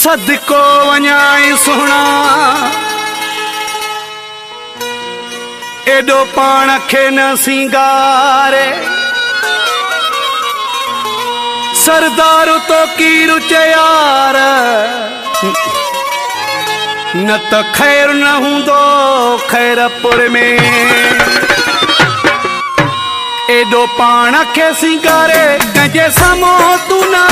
सदको वञाई सुहिणा एडो पाण खे न सिंगारे सरदार तो कीरु चयार न त खैर न हूंदो खैरपुर में एडो पाण खे सिंगारे कंहिंजे साम्हूं तू न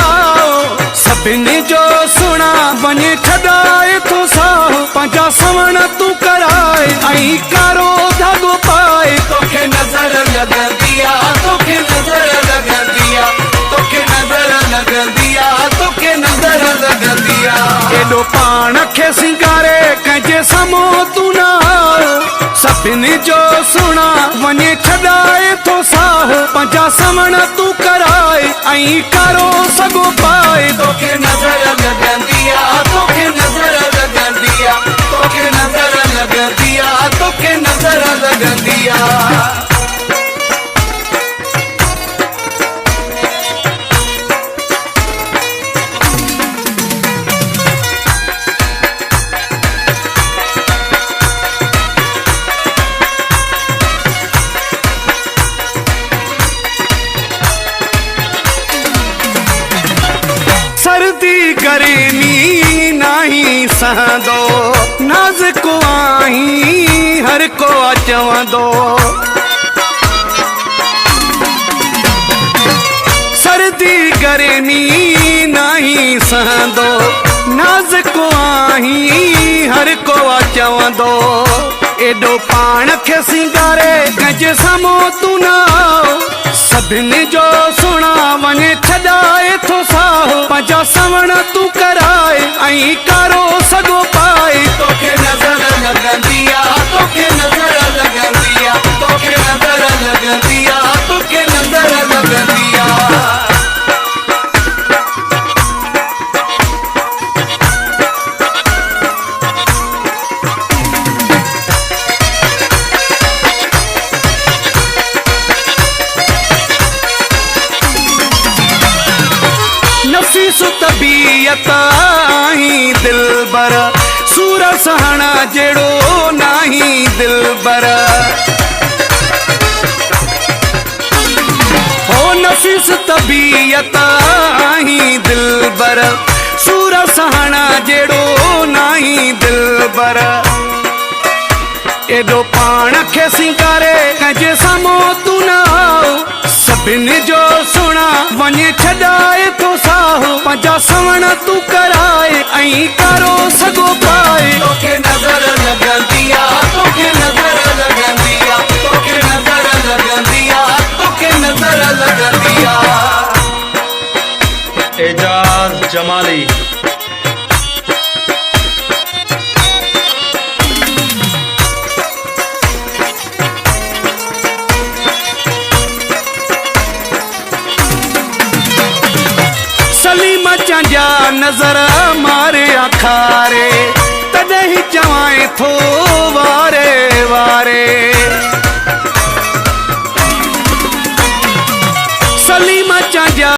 सभिनी जो सुणा वञे छॾाए थो साहु पंहिंजा सवण तू कराए ऐं कारो धागो पाए तोखे नज़र लॻंदी आहे तोखे नज़र लॻंदी आहे तोखे नज़र लॻंदी आहे तोखे नज़र लॻंदी आहे एडो पाण खे सिंगारे कंहिंजे साम्हूं तू न सभिनी जो सुणा वञे छॾाए थो साहु पंहिंजा सवण तू कराए ऐं कारो सॻो पाए तोखे नज़र लॻंदी आहे तोखे नज़र लॻंदी आहे तोखे नज़र लॻंदी आहे तोखे नज़र लॻंदी आहे सर्दी गर्मी नहीं सहंदो नाज़ुक आहीं हर को चवंदो सर्दी गर्मी नहीं सहंदो नाज़ुक आहीं हर को चवंदो एडो पाण खे सिंगारे कंहिंजे साम्हूं तू न सभिनी जो सुणा वञे छॾाए थो साहु पंहिंजा सवण तू कराए ऐं कारो सॻो पाए तोखे नज़र लॻंदी आहे तोखे नज़र लॻंदी आहे तोखे नज़र लॻंदी आहे तोखे नज़र लॻंदी आहे नफ़ीस तबीयत आहीं दिलबर सूर सहणा जहिड़ो नाही दिलबर हो नफ़ीस तबीयत आहीं दिलबर सूर सहणा जहिड़ो नाही दिलबर एडो पाण खे सिंगारे कंहिंजे साम्हूं तू न सभिनी जो सुणा वञे छॾाए थो साहु पंहिंजा सवण तू कराए ऐं कारो सॻो पाए तोखे नज़र लॻंदी आहे तोखे नज़र लॻंदी आहे तोखे नज़र लॻंदी आहे तोखे नज़र लॻंदी आहे एजाज जमाली सलीम चांजा नज़र मारे आखारे तॾहिं चवां थो वारे वारे सलीम चांजा